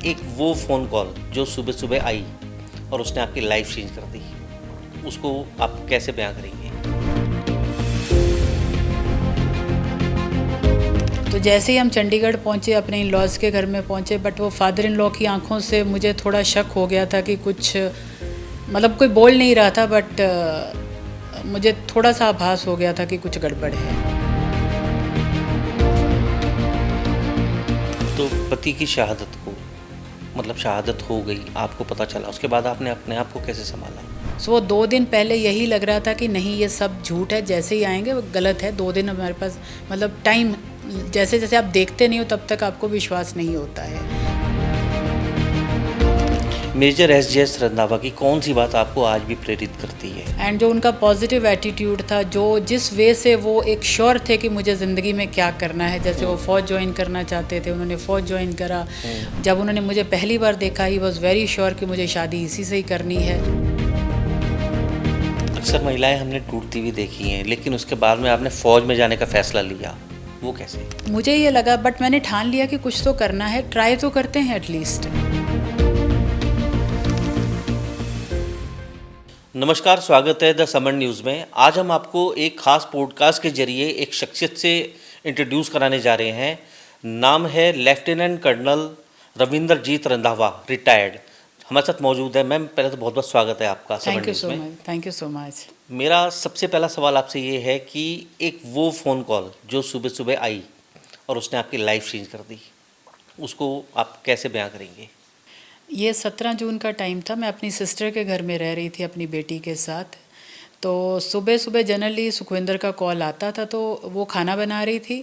एक वो phone call जो सुबह सुबह आई और उसने आपकी लाइफ चेंज कर दी, उसको आप कैसे बयां करेंगे? तो जैसे ही हम चंडीगढ़ पहुँचे, अपने इन लॉज़ के घर में पहुँचे, बट वो फादर इन लॉ की आंखों से मुझे थोड़ा शक हो गया था कि कुछ मतलब कोई बोल नहीं रहा था, बट मुझे थोड़ा सा आभास हो गया था कि कुछ गड़बड़ है। तो पति की शहादत को मतलब शहादत हो गई, आपको पता चला, उसके बाद आपने अपने आप को कैसे संभाला? सो वो 2 दिन पहले यही लग रहा था कि नहीं, ये सब झूठ है, जैसे ही आएंगे वो गलत है। 2 दिन हमारे पास मतलब टाइम, जैसे जैसे आप देखते नहीं हो तब तक आपको विश्वास नहीं होता है। मेजर एसजेएस रंधावा की कौन सी बात आपको आज भी प्रेरित करती है? एंड जो उनका पॉजिटिव एटीट्यूड था, जो जिस वे से वो एक श्योर थे कि मुझे ज़िंदगी में क्या करना है, जैसे वो फ़ौज ज्वाइन करना चाहते थे, उन्होंने फ़ौज ज्वाइन करा। जब उन्होंने मुझे पहली बार देखा, ही वॉज वेरी श्योर कि मुझे शादी इसी से ही करनी है। अक्सर महिलाएं हमने टूटती हुई देखी हैं, लेकिन उसके बाद में आपने फ़ौज में जाने का फ़ैसला लिया, वो कैसे? मुझे ये लगा, बट मैंने ठान लिया कि कुछ तो करना है, ट्राई तो करते हैं एटलीस्ट। नमस्कार, स्वागत है द समन न्यूज़ में। आज हम आपको एक खास पॉडकास्ट के जरिए एक शख्सियत से इंट्रोड्यूस कराने जा रहे हैं। नाम है लेफ्टिनेंट कर्नल रविंद्रजीत रंधावा, रिटायर्ड। हमारे साथ मौजूद है। मैम, पहले तो बहुत बहुत स्वागत है आपका समन थैंक यू न्यूज़ सो में। Much, thank you so much. मेरा सबसे पहला सवाल आपसे ये है कि एक वो फ़ोन कॉल जो सुबह सुबह आई और उसने आपकी लाइफ चेंज कर दी, उसको आप कैसे बयां करेंगे? ये 17 जून का टाइम था। मैं अपनी सिस्टर के घर में रह रही थी अपनी बेटी के साथ। तो सुबह सुबह जनरली सुखविंदर का कॉल आता था, तो वो खाना बना रही थी।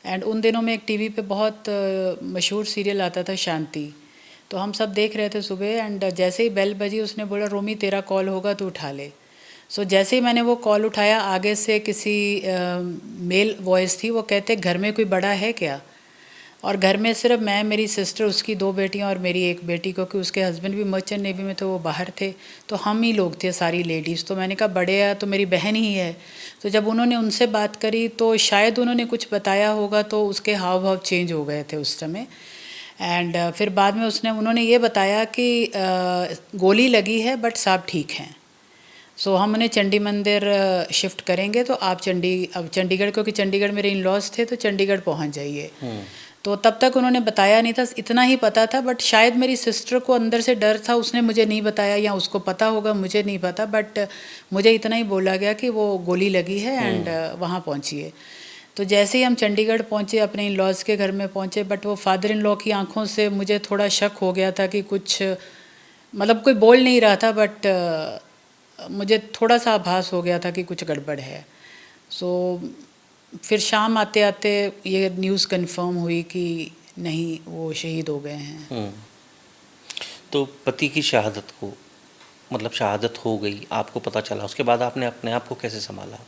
एंड उन दिनों में एक टीवी पे बहुत मशहूर सीरियल आता था, शांति। तो हम सब देख रहे थे सुबह, एंड जैसे ही बेल बजी उसने बोला, रोमी तेरा कॉल होगा, तू उठा ले। सो जैसे ही मैंने वो कॉल उठाया, आगे से किसी मेल वॉइस थी। वो कहते, घर में कोई बड़ा है क्या? और घर में सिर्फ मैं, मेरी सिस्टर, उसकी 2 बेटियां और मेरी एक बेटी, क्योंकि उसके हस्बैंड भी मर्चेंट नेवी में थे, वो बाहर थे। तो हम ही लोग थे, सारी लेडीज़। तो मैंने कहा, बड़े है तो मेरी बहन ही है। तो जब उन्होंने उनसे बात करी, तो शायद उन्होंने कुछ बताया होगा, तो उसके हाव भाव चेंज हो गए थे उस समय। एंड फिर बाद में उन्होंने ये बताया कि गोली लगी है, बट साहब ठीक हैं। सो हम उन्हें चंडी मंदिर शिफ्ट करेंगे, तो आप अब चंडीगढ़, क्योंकि चंडीगढ़ मेरे इन लॉज थे, तो चंडीगढ़ पहुंच जाइए। तो तब तक उन्होंने बताया नहीं था, इतना ही पता था। बट शायद मेरी सिस्टर को अंदर से डर था, उसने मुझे नहीं बताया, या उसको पता होगा, मुझे नहीं पता। बट मुझे इतना ही बोला गया कि वो गोली लगी है, एंड वहाँ पहुँचिए। तो जैसे ही हम चंडीगढ़ पहुँचे, अपने इन लॉज के घर में पहुँचे, बट वो फादर इन लॉ की आंखों से मुझे थोड़ा शक हो गया था कि कुछ मतलब कोई बोल नहीं रहा था, बट मुझे थोड़ा सा आभास हो गया था कि कुछ गड़बड़ है। सो फिर शाम आते आते ये न्यूज़ कंफर्म हुई कि नहीं, वो शहीद हो गए हैं। तो पति की शहादत को मतलब शहादत हो गई, आपको पता चला, उसके बाद आपने अपने आप को कैसे संभाला?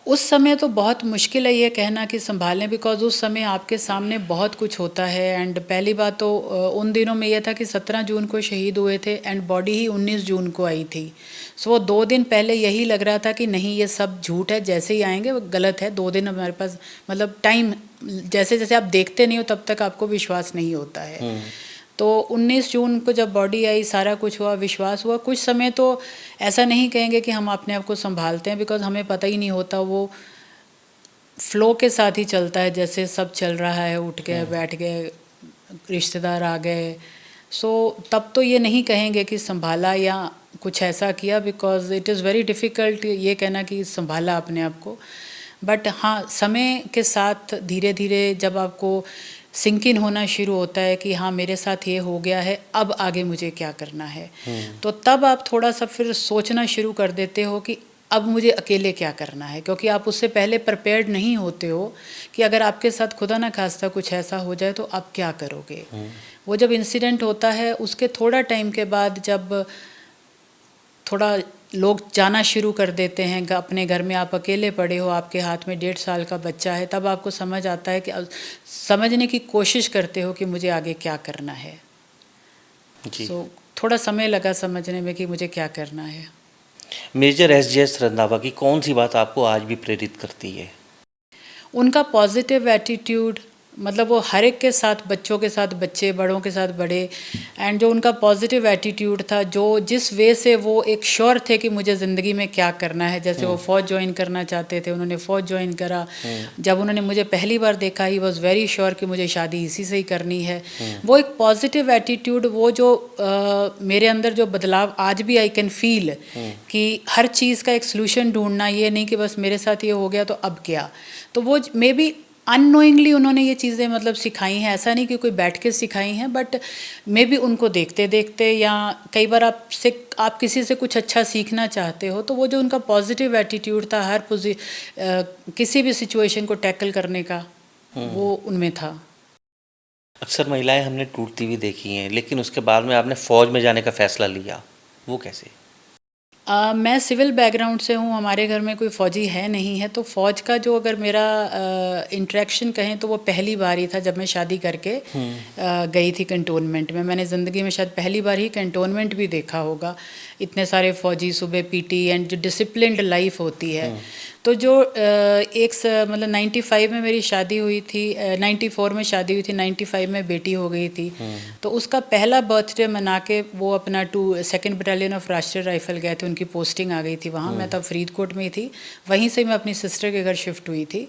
उस समय तो बहुत मुश्किल है ये कहना कि संभालें, बिकॉज़ उस समय आपके सामने बहुत कुछ होता है। एंड पहली बात तो उन दिनों में ये था कि 17 जून को शहीद हुए थे, एंड बॉडी ही 19 जून को आई थी। सो वो 2 दिन पहले यही लग रहा था कि नहीं, ये सब झूठ है, जैसे ही आएंगे वो गलत है। 2 दिन हमारे पास मतलब टाइम, जैसे जैसे आप देखते नहीं हो तब तक आपको विश्वास नहीं होता है। तो 19 जून को जब बॉडी आई, सारा कुछ हुआ, विश्वास हुआ। कुछ समय तो ऐसा नहीं कहेंगे कि हम अपने आप को संभालते हैं, बिकॉज़ हमें पता ही नहीं होता, वो फ्लो के साथ ही चलता है, जैसे सब चल रहा है, उठ गए, बैठ गए, रिश्तेदार आ गए। सो तब तो ये नहीं कहेंगे कि संभाला या कुछ ऐसा किया, because it is very difficult ये कहना कि संभाला अपने आप को। बट हाँ, समय के साथ धीरे धीरे जब आपको सिंक इन होना शुरू होता है कि हाँ, मेरे साथ ये हो गया है, अब आगे मुझे क्या करना है, तो तब आप थोड़ा सा फिर सोचना शुरू कर देते हो कि अब मुझे अकेले क्या करना है, क्योंकि आप उससे पहले प्रिपेयर्ड नहीं होते हो कि अगर आपके साथ खुदा ना खास्ता कुछ ऐसा हो जाए तो आप क्या करोगे। वो जब इंसिडेंट होता है, उसके थोड़ा टाइम के बाद जब थोड़ा लोग जाना शुरू कर देते हैं अपने घर में, आप अकेले पड़े हो, आपके हाथ में 1.5 साल का बच्चा है, तब आपको समझ आता है कि समझने की कोशिश करते हो कि मुझे आगे क्या करना है। जी। सो थोड़ा समय लगा समझने में कि मुझे क्या करना है। मेजर एसजेएस रंधावा की कौन सी बात आपको आज भी प्रेरित करती है? उनका पॉजिटिव एटीट्यूड, मतलब वो हर एक के साथ, बच्चों के साथ बच्चे, बड़ों के साथ बड़े, एंड जो उनका पॉजिटिव एटीट्यूड था, जो जिस वे से वो एक श्योर थे कि मुझे ज़िंदगी में क्या करना है। जैसे वो फ़ौज ज्वाइन करना चाहते थे, उन्होंने फ़ौज ज्वाइन करा। जब उन्होंने मुझे पहली बार देखा, ही वॉज़ वेरी श्योर कि मुझे शादी इसी से ही करनी है। वो एक पॉजिटिव एटीट्यूड, वो जो मेरे अंदर जो बदलाव आज भी आई कैन फील कि हर चीज़ का एक सोल्यूशन ढूंढना, ये नहीं कि बस मेरे साथ ये हो गया तो अब क्या। तो वो मे बी अननोइंगली उन्होंने ये चीज़ें मतलब सिखाई हैं, ऐसा नहीं कि कोई बैठ के सिखाई हैं, बट मे बी उनको देखते देखते, या कई बार आप किसी से कुछ अच्छा सीखना चाहते हो, तो वो जो उनका पॉजिटिव एटीट्यूड था हर किसी भी सिचुएशन को टैकल करने का, वो उनमें था। अक्सर महिलाएं हमने टूटती हुई देखी हैं, लेकिन उसके बाद में आपने फ़ौज में जाने का फ़ैसला लिया, वो कैसे? मैं सिविल बैकग्राउंड से हूँ, हमारे घर में कोई फ़ौजी है नहीं है, तो फ़ौज का जो अगर मेरा इंटरेक्शन कहें तो वो पहली बार ही था जब मैं शादी करके गई थी कंटोनमेंट में। मैंने ज़िंदगी में शायद पहली बार ही कंटोनमेंट भी देखा होगा, इतने सारे फ़ौजी, सुबह पीटी, एंड जो डिसिप्लिन्ड लाइफ होती है। तो जो मतलब 95 में मेरी शादी हुई थी, 94 में शादी हुई थी, 95 में बेटी हो गई थी। तो उसका पहला बर्थडे मना के वो अपना 2nd बटालियन ऑफ राष्ट्रीय राइफल गए थे, उनकी पोस्टिंग आ गई थी वहाँ। मैं तब फरीदकोट में ही थी, वहीं से मैं अपनी सिस्टर के घर शिफ्ट हुई थी।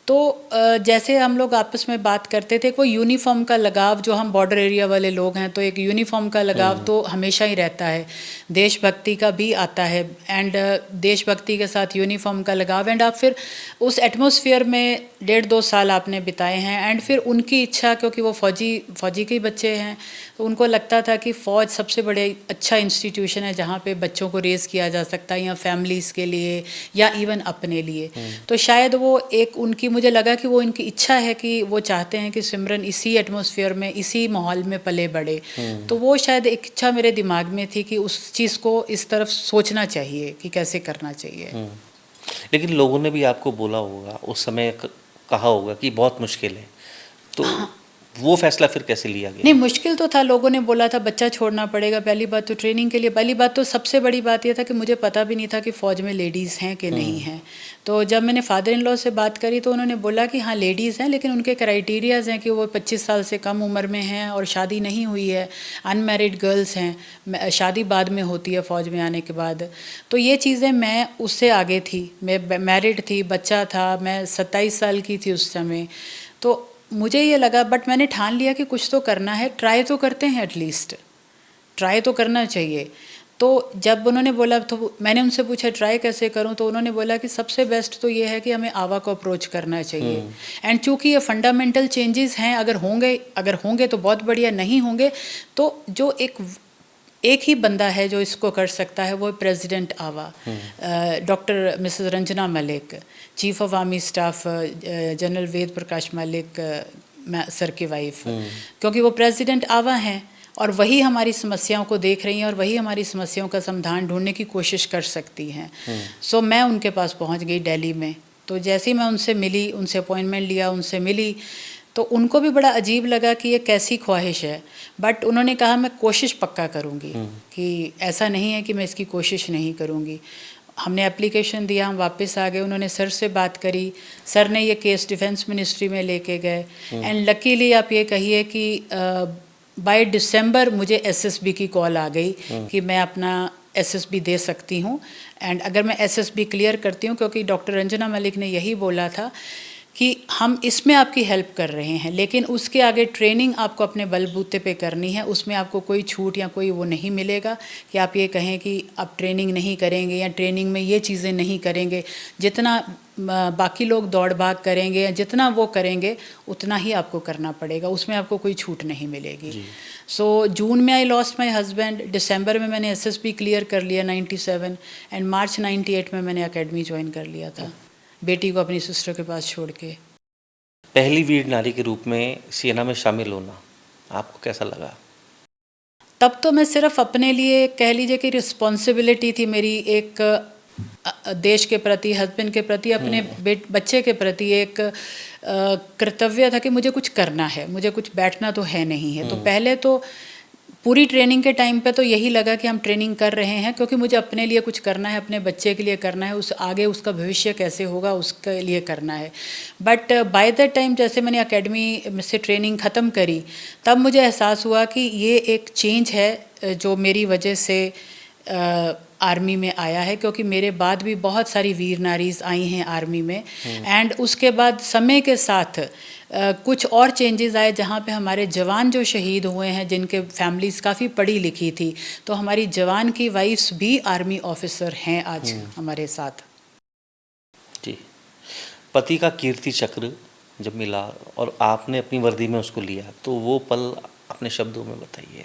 तो जैसे हम लोग आपस में बात करते थे, कोई यूनिफॉर्म का लगाव, जो हम बॉर्डर एरिया वाले लोग हैं तो एक यूनिफॉर्म का लगाव तो हमेशा ही रहता है, देशभक्ति का भी आता है, एंड देशभक्ति के साथ यूनिफॉर्म का लगाव, एंड आप फिर उस एटमॉस्फेयर में 1.5-2 साल आपने बिताए हैं, एंड फिर उनकी इच्छा, क्योंकि वो फ़ौजी के ही बच्चे हैं, तो उनको लगता था कि फ़ौज सबसे बड़े अच्छा इंस्टीट्यूशन है जहाँ पे बच्चों को रेज़ किया जा सकता है, या फैमिलीज़ के लिए, या इवन अपने लिए। तो शायद वो एक उनकी, मुझे लगा कि वो इनकी इच्छा है कि वो चाहते हैं कि सिमरन इसी एटमॉस्फेयर में, इसी माहौल में पले बढ़े। तो वो शायद एक इच्छा मेरे दिमाग में थी कि उस चीज़ को इस तरफ सोचना चाहिए कि कैसे करना चाहिए। लेकिन लोगों ने भी आपको बोला होगा उस समय, कहा होगा कि बहुत मुश्किल है, तो वो फैसला फिर कैसे लिया गया? नहीं, मुश्किल तो था, लोगों ने बोला था बच्चा छोड़ना पड़ेगा, पहली बात तो ट्रेनिंग के लिए, पहली बात तो सबसे बड़ी बात यह था कि मुझे पता भी नहीं था कि फ़ौज में लेडीज़ हैं कि नहीं हैं। तो जब मैंने फादर इन लॉ से बात करी तो उन्होंने बोला कि हाँ लेडीज़ हैं, लेकिन उनके क्राइटेरियाज़ हैं कि वो 25 साल से कम उम्र में हैं और शादी नहीं हुई है, अनमैरिड गर्ल्स हैं, शादी बाद में होती है फ़ौज में आने के बाद। तो ये चीज़ें, मैं उससे आगे थी, मैं मैरिड थी, बच्चा था, मैं 27 साल की थी उस समय। तो मुझे ये लगा, बट मैंने ठान लिया कि कुछ तो करना है, ट्राई तो करते हैं, एटलीस्ट ट्राई तो करना चाहिए। तो जब उन्होंने बोला, तो मैंने उनसे पूछा ट्राई कैसे करूं, तो उन्होंने बोला कि सबसे बेस्ट तो ये है कि हमें आवा को अप्रोच करना चाहिए, एंड चूंकि ये फंडामेंटल चेंजेस हैं, अगर होंगे तो बहुत बढ़िया, नहीं होंगे तो जो एक ही बंदा है जो इसको कर सकता है, वो प्रेसिडेंट आवा, doctor Mrs Ranjana Malik, chief of army staff general Ved Prakash Malik sir की वाइफ, क्योंकि वो प्रेसिडेंट आवा हैं और वही हमारी समस्याओं को देख रही हैं और वही हमारी समस्याओं का समाधान ढूंढने की कोशिश कर सकती हैं। सो मैं उनके पास पहुंच गई दिल्ली में। तो जैसे ही मैं उनसे मिली, उनसे अपॉइंटमेंट लिया, उनसे मिली, तो उनको भी बड़ा अजीब लगा कि ये कैसी ख्वाहिश है, बट उन्होंने कहा मैं कोशिश पक्का करूँगी, कि ऐसा नहीं है कि मैं इसकी कोशिश नहीं करूँगी। हमने एप्लीकेशन दिया, हम वापस आ गए, उन्होंने सर से बात करी, सर ने ये केस डिफेंस मिनिस्ट्री में लेके गए, एंड लकीली आप ये कहिए कि बाय दिसंबर मुझे एसएसबी की कॉल आ गई कि मैं अपना एसएसबी दे सकती हूँ, एंड अगर मैं एसएसबी क्लियर करती हूँ, क्योंकि डॉक्टर रंजना मलिक ने यही बोला था कि हम इसमें आपकी हेल्प कर रहे हैं, लेकिन उसके आगे ट्रेनिंग आपको अपने बलबूते पे करनी है, उसमें आपको कोई छूट या कोई वो नहीं मिलेगा कि आप ये कहें कि आप ट्रेनिंग नहीं करेंगे या ट्रेनिंग में ये चीज़ें नहीं करेंगे। जितना बाकी लोग दौड़ भाग करेंगे या जितना वो करेंगे उतना ही आपको करना पड़ेगा, उसमें आपको कोई छूट नहीं मिलेगी। सो जून में आई लॉस्ट माई हस्बैंड, दिसंबर में मैंने एसएसबी क्लियर कर लिया 97, एंड मार्च 98 में मैंने अकेडमी ज्वाइन कर लिया था, बेटी को अपनी सिस्टर के पास छोड़ के। पहली वीर नारी के रूप में सेना में शामिल होना आपको कैसा लगा? तब तो मैं सिर्फ अपने लिए, कह लीजिए कि रिस्पॉन्सिबिलिटी थी मेरी, एक देश के प्रति, हस्बैंड के प्रति, अपने बच्चे के प्रति एक कर्तव्य था कि मुझे कुछ करना है, मुझे कुछ बैठना तो है नहीं है। तो पहले तो पूरी ट्रेनिंग के टाइम पे तो यही लगा कि हम ट्रेनिंग कर रहे हैं, क्योंकि मुझे अपने लिए कुछ करना है, अपने बच्चे के लिए करना है, उस आगे उसका भविष्य कैसे होगा उसके लिए करना है। बट बाय द टाइम जैसे मैंने एकेडमी से ट्रेनिंग ख़त्म करी, तब मुझे एहसास हुआ कि ये एक चेंज है जो मेरी वजह से आर्मी में आया है, क्योंकि मेरे बाद भी बहुत सारी वीर नारीज़ आई हैं आर्मी में। एंड उसके बाद समय के साथ कुछ और चेंजेस आए, जहाँ पे हमारे जवान जो शहीद हुए हैं, जिनके फैमिलीज़ काफ़ी पढ़ी लिखी थी, तो हमारी जवान की वाइफ्स भी आर्मी ऑफिसर हैं आज हमारे साथ। जी। पति का कीर्ति चक्र जब मिला और आपने अपनी वर्दी में उसको लिया, तो वो पल अपने शब्दों में बताइए।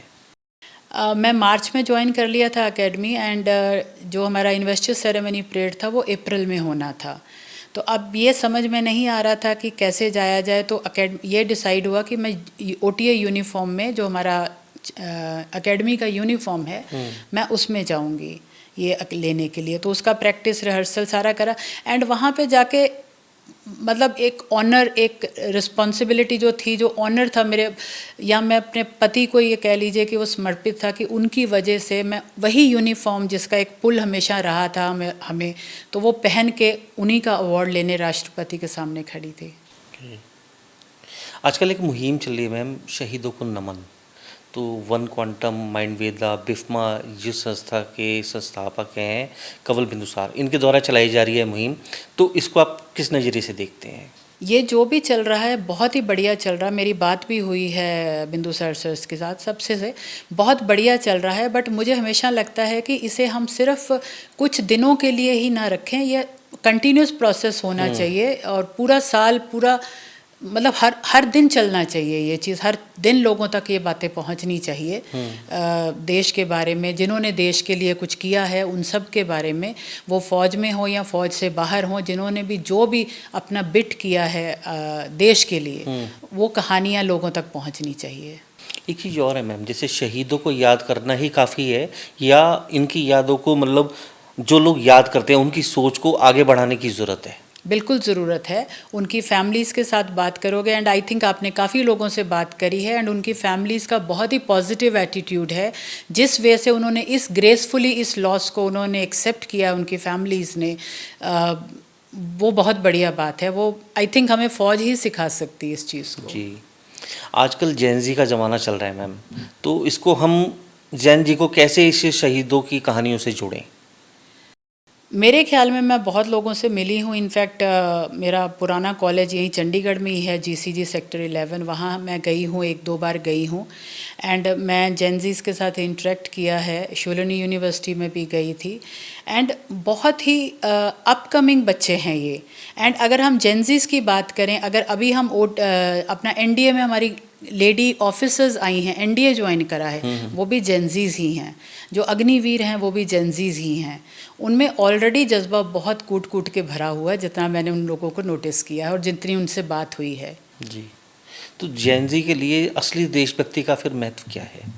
मैं मार्च में ज्वाइन कर लिया था एकेडमी, एंड जो हमारा इन्वेस्टर सेरेमनी परेड था वो अप्रैल में होना था। तो अब ये समझ में नहीं आ रहा था कि कैसे जाया जाए, तो ये डिसाइड हुआ कि मैं ओटीए यूनिफॉर्म में, जो हमारा एकेडमी का यूनिफॉर्म है, मैं उसमें जाऊंगी ये लेने के लिए। तो उसका प्रैक्टिस रिहर्सल सारा करा, एंड वहाँ पे जाके मतलब एक ऑनर, एक रिस्पॉन्सिबिलिटी जो थी, जो ऑनर था मेरे, या मैं अपने पति को ये कह लीजिए कि वो समर्पित था कि उनकी वजह से मैं वही यूनिफॉर्म जिसका एक पुल हमेशा रहा था हमें, तो वो पहन के उन्हीं का अवार्ड लेने राष्ट्रपति के सामने खड़ी थी। आजकल एक मुहिम चल रही है मैम, शहीदों को नमन। तो वन क्वांटम, माइंड वेदा, बिफ्मा, जिस संस्था के संस्थापक हैं कंवल बिंदुसार, इनके द्वारा चलाई जा रही है मुहिम, तो इसको आप किस नज़रिए से देखते हैं? ये जो भी चल रहा है बहुत ही बढ़िया चल रहा है। मेरी बात भी हुई है बिंदुसार सर के साथ, सबसे से बहुत बढ़िया चल रहा है। बट मुझे हमेशा लगता है कि इसे हम सिर्फ कुछ दिनों के लिए ही ना रखें, ये कंटिन्यूस प्रोसेस होना चाहिए, और पूरा साल, पूरा मतलब हर दिन चलना चाहिए ये चीज़, हर दिन लोगों तक ये बातें पहुंचनी चाहिए देश के बारे में, जिन्होंने देश के लिए कुछ किया है उन सब के बारे में, वो फ़ौज में हो या फ़ौज से बाहर हो, जिन्होंने भी जो भी अपना बिट किया है देश के लिए, वो कहानियाँ लोगों तक पहुंचनी चाहिए। एक चीज़ और है मैम, जैसे शहीदों को याद करना ही काफ़ी है, या इनकी यादों को, मतलब जो लोग याद करते हैं उनकी सोच को आगे बढ़ाने की ज़रूरत है? बिल्कुल ज़रूरत है। उनकी फैमिलीज़ के साथ बात करोगे, एंड आई थिंक आपने काफ़ी लोगों से बात करी है, एंड उनकी फैमिलीज़ का बहुत ही पॉजिटिव एटीट्यूड है, जिस वे से उन्होंने इस ग्रेसफुली इस लॉस को उन्होंने एक्सेप्ट किया, उनकी फैमिलीज़ ने, वो बहुत बढ़िया बात है। वो आई थिंक हमें फ़ौज ही सिखा सकती है इस चीज़ को। जी। आजकल जैन जी का ज़माना चल रहा है मैम, तो इसको हम जैन जी को कैसे इस शहीदों की कहानियों से जोड़ें? मेरे ख्याल में मैं बहुत लोगों से मिली हूँ। इनफैक्ट मेरा पुराना कॉलेज यहीं चंडीगढ़ में ही है, जीसीजी सेक्टर 11, वहाँ मैं गई हूँ, 1-2 बार गई हूँ, एंड मैं जेनजीज़ के साथ इंटरेक्ट किया है। शोलिनी यूनिवर्सिटी में भी गई थी, एंड बहुत ही अपकमिंग बच्चे हैं ये। एंड अगर हम जेनजीज़ की बात करें, अगर अभी हम अपना एनडीए में हमारी लेडी ऑफिसर्स आई हैं, एनडीए ज्वाइन करा है, वो भी जेनजीज़ ही हैं। जो अग्निवीर हैं वो भी जेनजीज़ ही हैं। उनमें ऑलरेडी जज्बा बहुत कूट कूट के भरा हुआ है, जितना मैंने उन लोगों को नोटिस किया है और जितनी उनसे बात हुई है। जी। तो जैन जी के लिए असली देशभक्ति का फिर महत्व क्या है?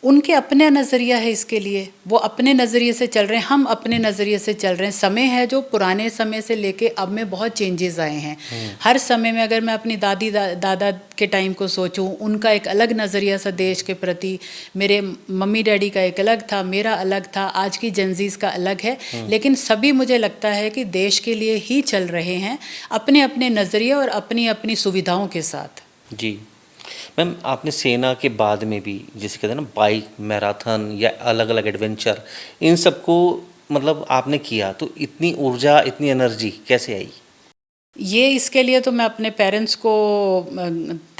उनके अपने नज़रिया है इसके लिए, वो अपने नज़रिए से चल रहे हैं, हम अपने नज़रिए से चल रहे हैं। समय है जो पुराने समय से लेके अब में बहुत चेंजेस आए हैं। हर समय में अगर मैं अपनी दादी दादा के टाइम को सोचूं, उनका एक अलग नज़रिया था देश के प्रति, मेरे मम्मी डैडी का एक अलग था, मेरा अलग था, आज की जेनजीज़ का अलग है। लेकिन सभी मुझे लगता है कि देश के लिए ही चल रहे हैं, अपने अपने नज़रिए और अपनी अपनी सुविधाओं के साथ। जी मैम, आपने सेना के बाद में भी, जैसे कहते हैं ना, बाइक मैराथन या अलग अलग एडवेंचर, इन सबको मतलब आपने किया, तो इतनी ऊर्जा, इतनी एनर्जी कैसे आई? ये इसके लिए तो मैं अपने पेरेंट्स को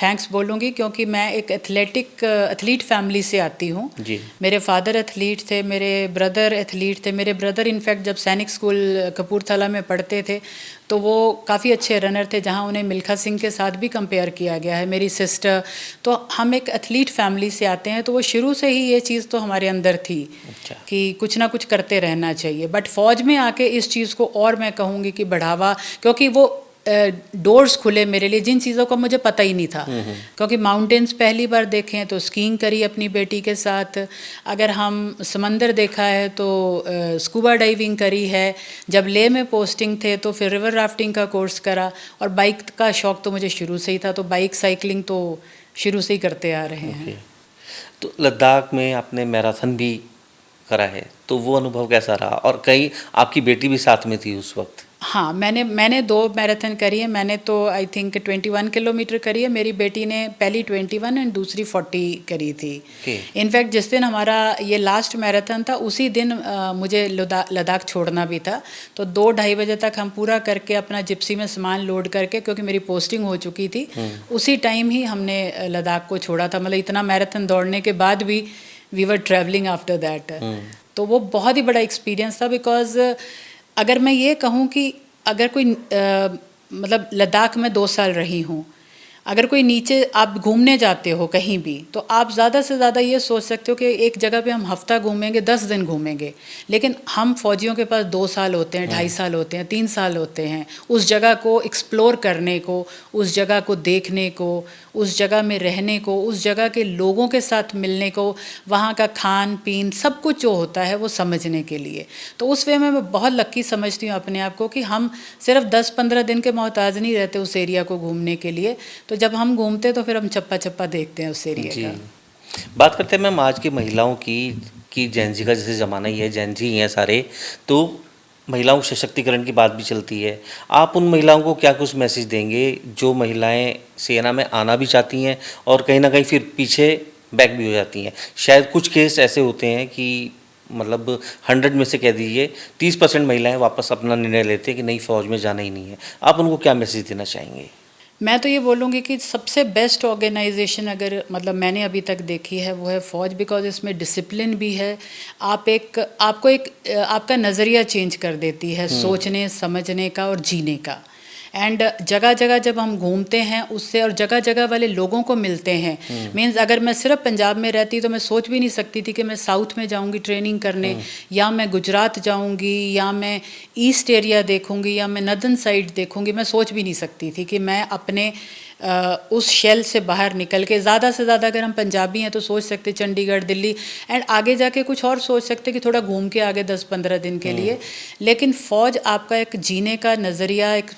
थैंक्स बोलूँगी, क्योंकि मैं एक एथलीट फैमिली से आती हूँ। जी। मेरे फादर एथलीट थे, मेरे ब्रदर एथलीट थे। मेरे ब्रदर इनफैक्ट जब सैनिक स्कूल कपूरथला में पढ़ते थे तो वो काफ़ी अच्छे रनर थे, जहाँ उन्हें मिल्खा सिंह के साथ भी कंपेयर किया गया है। मेरी सिस्टर, तो हम एक एथलीट फैमिली से आते हैं, तो वो शुरू से ही ये चीज़ तो हमारे अंदर थी। अच्छा। कि कुछ ना कुछ करते रहना चाहिए। बट फ़ौज में आके इस चीज़ को और मैं कहूँगी कि बढ़ावा, क्योंकि वो डोर्स खुले मेरे लिए, जिन चीज़ों का मुझे पता ही नहीं था। क्योंकि माउंटेन्स पहली बार देखे हैं तो स्कीइंग करी अपनी बेटी के साथ, अगर हम समंदर देखा है तो स्कूबा डाइविंग करी है, जब लेह में पोस्टिंग थे तो फिर रिवर राफ्टिंग का कोर्स करा, और बाइक का शौक़ तो मुझे शुरू से ही था, तो बाइक साइकिलिंग तो शुरू से ही करते आ रहे हैं। तो लद्दाख में आपने मैराथन भी करा है, तो वो अनुभव कैसा रहा? और कहीं आपकी बेटी भी साथ में थी उस वक्त? हाँ, मैंने 2 मैराथन करी है। मैंने तो आई थिंक 21 किलोमीटर करी है। मेरी बेटी ने पहली 21 एंड दूसरी 40 करी थी। Okay. इनफैक्ट जिस दिन हमारा ये लास्ट मैराथन था उसी दिन मुझे लद्दाख छोड़ना भी था। तो 2-2:30 बजे तक हम पूरा करके अपना जिप्सी में सामान लोड करके, क्योंकि मेरी पोस्टिंग हो चुकी थी, उसी टाइम ही हमने लद्दाख को छोड़ा था। मतलब इतना मैराथन दौड़ने के बाद भी we were travelling after that. तो वो बहुत ही बड़ा एक्सपीरियंस था। बिकॉज अगर मैं ये कहूँ कि अगर कोई मतलब लद्दाख में 2 साल रही हूँ, अगर कोई नीचे आप घूमने जाते हो कहीं भी, तो आप ज़्यादा से ज़्यादा ये सोच सकते हो कि एक जगह पे हम हफ्ता घूमेंगे, 10 दिन घूमेंगे। लेकिन हम फौजियों के पास 2 साल होते हैं, 2.5 साल होते हैं, 3 साल होते हैं उस जगह को एक्सप्लोर करने को, उस जगह को देखने को, उस जगह में रहने को, उस जगह के लोगों के साथ मिलने को, वहाँ का खान पीन सब कुछ जो होता है वो समझने के लिए। तो उस वे में मैं बहुत लक्की समझती हूँ अपने आप को कि हम सिर्फ 10-15 दिन के मोहताज नहीं रहते उस एरिया को घूमने के लिए। तो जब हम घूमते तो फिर हम चप्पा चप्पा देखते हैं उस एरिया जी। का। बात करते हैं मैम आज की महिलाओं की, कि जेन जी का जैसे ज़माना ही है, जेन जी ही हैं सारे, तो महिलाओं सशक्तिकरण की बात भी चलती है। आप उन महिलाओं को क्या कुछ मैसेज देंगे जो महिलाएं सेना में आना भी चाहती हैं और कहीं ना कहीं फिर पीछे बैक भी हो जाती हैं? शायद कुछ केस ऐसे होते हैं कि मतलब 100 में से कह दीजिए 30% महिलाएं वापस अपना निर्णय लेते हैं कि नहीं, फ़ौज में जाना ही नहीं है। आप उनको क्या मैसेज देना चाहेंगे? मैं तो ये बोलूँगी कि सबसे बेस्ट ऑर्गेनाइजेशन अगर मतलब मैंने अभी तक देखी है वो है फ़ौज। बिकॉज इसमें डिसिप्लिन भी है। आपको एक आपका नज़रिया चेंज कर देती है सोचने समझने का और जीने का। एंड जगह जगह जब हम घूमते हैं उससे, और जगह जगह वाले लोगों को मिलते हैं। मीन्स अगर मैं सिर्फ पंजाब में रहती तो मैं सोच भी नहीं सकती थी कि मैं साउथ में जाऊंगी ट्रेनिंग करने, या मैं गुजरात जाऊंगी, या मैं ईस्ट एरिया देखूंगी, या मैं नदन साइड देखूंगी। मैं सोच भी नहीं सकती थी कि मैं अपने उस शेल से बाहर निकल के, ज़्यादा से ज़्यादा अगर हम पंजाबी हैं तो सोच सकते चंडीगढ़ दिल्ली, एंड आगे जाके कुछ और सोच सकते कि थोड़ा घूम के आगे 10-15 दिन के लिए। लेकिन फ़ौज आपका एक जीने का नज़रिया, एक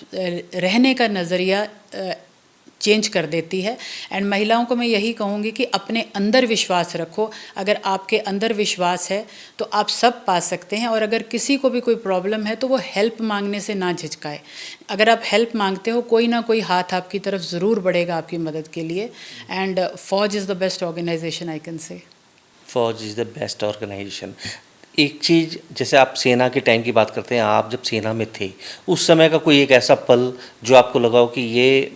रहने का नज़रिया चेंज कर देती है। एंड महिलाओं को मैं यही कहूँगी कि अपने अंदर विश्वास रखो। अगर आपके अंदर विश्वास है तो आप सब पा सकते हैं। और अगर किसी को भी कोई प्रॉब्लम है तो वो हेल्प मांगने से ना झिझकाए। अगर आप हेल्प मांगते हो, कोई ना कोई हाथ आपकी तरफ ज़रूर बढ़ेगा आपकी मदद के लिए। एंड फ़ौज is the best organisation I can say. फौज इज़ द बेस्ट ऑर्गेनाइजेशन। एक चीज़, जैसे आप सेना के टाइम की बात करते हैं, आप जब सेना में थे उस समय का कोई एक ऐसा पल जो आपको लगा हो कि ये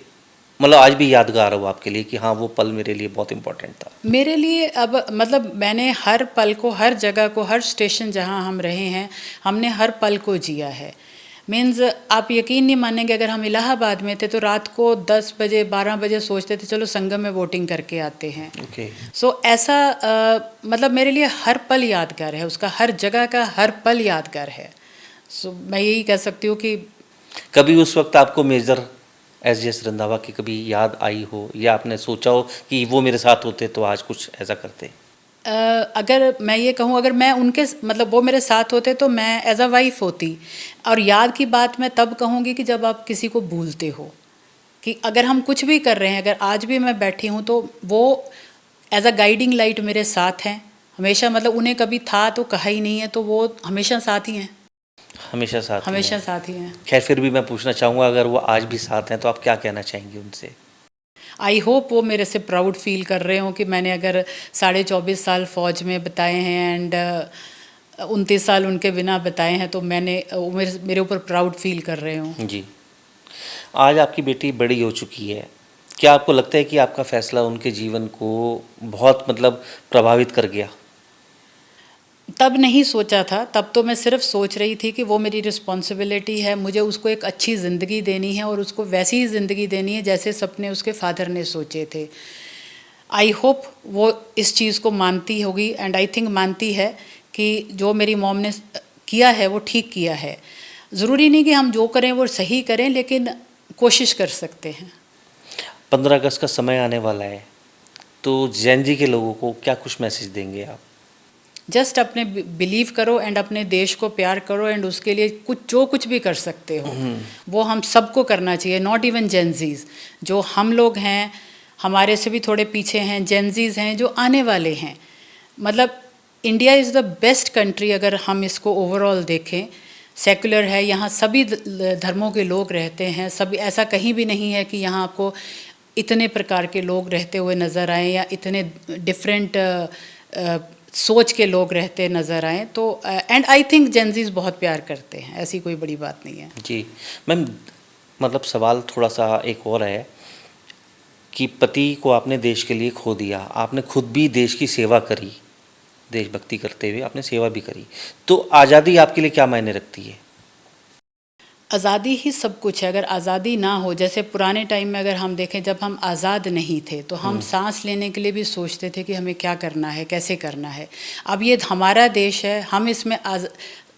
मतलब आज भी यादगार हो आपके लिए, कि हाँ वो पल मेरे लिए बहुत इम्पोर्टेंट था? मेरे लिए अब मतलब मैंने हर पल को, हर जगह को, हर स्टेशन जहाँ हम रहे हैं, हमने हर पल को जिया है। मीन्स आप यकीन नहीं मानेंगे, अगर हम इलाहाबाद में थे तो रात को 10 बजे 12 बजे सोचते थे चलो संगम में वोटिंग करके आते हैं। ओके। सो ऐसा मतलब मेरे लिए हर पल यादगार है, उसका हर जगह का हर पल यादगार है। सो मैं यही कह सकती हूँ कि कभी उस वक्त आपको मेजर एस रंधावा की कभी याद आई हो, या आपने सोचा हो कि वो मेरे साथ होते तो आज कुछ ऐसा करते? अगर मैं ये कहूँ, अगर मैं उनके मतलब वो मेरे साथ होते तो मैं एज अ वाइफ होती। और याद की बात मैं तब कहूँगी कि जब आप किसी को भूलते हो, कि अगर हम कुछ भी कर रहे हैं, अगर आज भी मैं बैठी हूँ तो वो एज अ गाइडिंग लाइट मेरे साथ हैं हमेशा। मतलब उन्हें कभी था तो कहा ही नहीं है, तो वो हमेशा साथ ही हैं। हमेशा साथ ही हमेशा हैं। साथ ही हैं। खैर फिर भी मैं पूछना चाहूँगा, अगर वो आज भी साथ हैं तो आप क्या कहना चाहेंगे उनसे? आई होप वो मेरे से प्राउड फील कर रहे हों कि मैंने अगर 24.5 साल फ़ौज में बताए हैं एंड 29 साल उनके बिना बताए हैं, तो मैंने वो मेरे ऊपर प्राउड फील कर रहे हों। जी। आज आपकी बेटी बड़ी हो चुकी है, क्या आपको लगता है कि आपका फैसला उनके जीवन को बहुत मतलब प्रभावित कर गया? तब नहीं सोचा था, तब तो मैं सिर्फ सोच रही थी कि वो मेरी रिस्पॉन्सिबिलिटी है, मुझे उसको एक अच्छी ज़िंदगी देनी है और उसको वैसी ही ज़िंदगी देनी है जैसे सपने उसके फादर ने सोचे थे। आई होप वो इस चीज़ को मानती होगी, एंड आई थिंक मानती है कि जो मेरी मॉम ने किया है वो ठीक किया है। ज़रूरी नहीं कि हम जो करें वो सही करें, लेकिन कोशिश कर सकते हैं। 15 अगस्त का समय आने वाला है, तो जैन जी के लोगों को क्या कुछ मैसेज देंगे आप? जस्ट अपने बिलीव करो एंड अपने देश को प्यार करो, एंड उसके लिए कुछ भी कर सकते हो वो हम सबको करना चाहिए। नॉट इवन जेंजीज, जो हम लोग हैं, हमारे से भी थोड़े पीछे हैं, जेनजीज हैं जो आने वाले हैं। मतलब India is the best country अगर हम इसको ओवरऑल देखें। सेकुलर है, यहाँ सभी धर्मों के लोग रहते हैं, सभी, ऐसा कहीं भी नहीं है कि यहाँ आपको इतने प्रकार के लोग रहते हुए नज़र आएँ या इतने डिफरेंट सोच के लोग रहते नज़र आएँ। तो एंड आई थिंक जेनजीज बहुत प्यार करते हैं, ऐसी कोई बड़ी बात नहीं है। जी मैम, मतलब सवाल थोड़ा सा एक और है कि पति को आपने देश के लिए खो दिया, आपने खुद भी देश की सेवा करी, देशभक्ति करते हुए आपने सेवा भी करी, तो आज़ादी आपके लिए क्या मायने रखती है? आज़ादी ही सब कुछ है। अगर आज़ादी ना हो, जैसे पुराने टाइम में अगर हम देखें, जब हम आज़ाद नहीं थे तो हम सांस लेने के लिए भी सोचते थे कि हमें क्या करना है, कैसे करना है। अब ये हमारा देश है, हम इसमें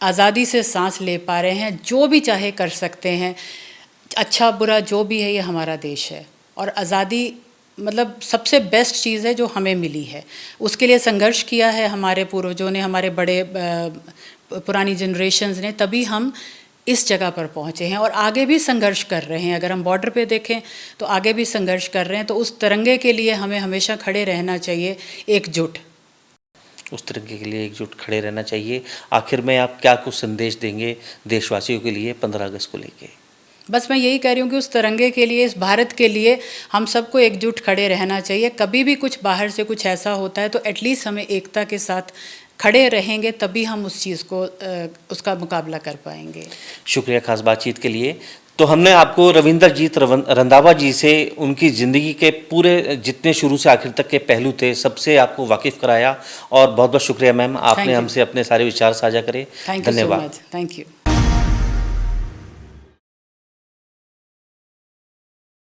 आज़ादी से सांस ले पा रहे हैं, जो भी चाहे कर सकते हैं, अच्छा बुरा जो भी है, ये हमारा देश है। और आज़ादी मतलब सबसे बेस्ट चीज़ है जो हमें मिली है। उसके लिए संघर्ष किया है हमारे पूर्वजों ने, हमारे बड़े पुरानी जनरेशन्स ने, तभी हम इस जगह पर पहुँचे हैं और आगे भी संघर्ष कर रहे हैं। अगर हम बॉर्डर पे देखें तो आगे भी संघर्ष कर रहे हैं। तो उस तिरंगे के लिए हमें हमेशा खड़े रहना चाहिए, एकजुट। उस तिरंगे के लिए एकजुट खड़े रहना चाहिए। आखिर में आप क्या कुछ संदेश देंगे देशवासियों के लिए 15 अगस्त को लेके? बस मैं यही कह रही हूँ कि उस तिरंगे के लिए, इस भारत के लिए हम सबको एकजुट खड़े रहना चाहिए। कभी भी कुछ बाहर से कुछ ऐसा होता है तो एटलीस्ट हमें एकता के साथ खड़े रहेंगे, तभी हम उस चीज़ को उसका मुकाबला कर पाएंगे। शुक्रिया खास बातचीत के लिए। तो हमने आपको रविंदरजीत रंधावा जी से उनकी ज़िंदगी के पूरे जितने शुरू से आखिर तक के पहलू थे सबसे आपको वाकिफ़ कराया, और बहुत बहुत शुक्रिया मैम, आपने हमसे अपने सारे विचार साझा करे। थैंक यू सो धन्यवाद। मच। Thank you.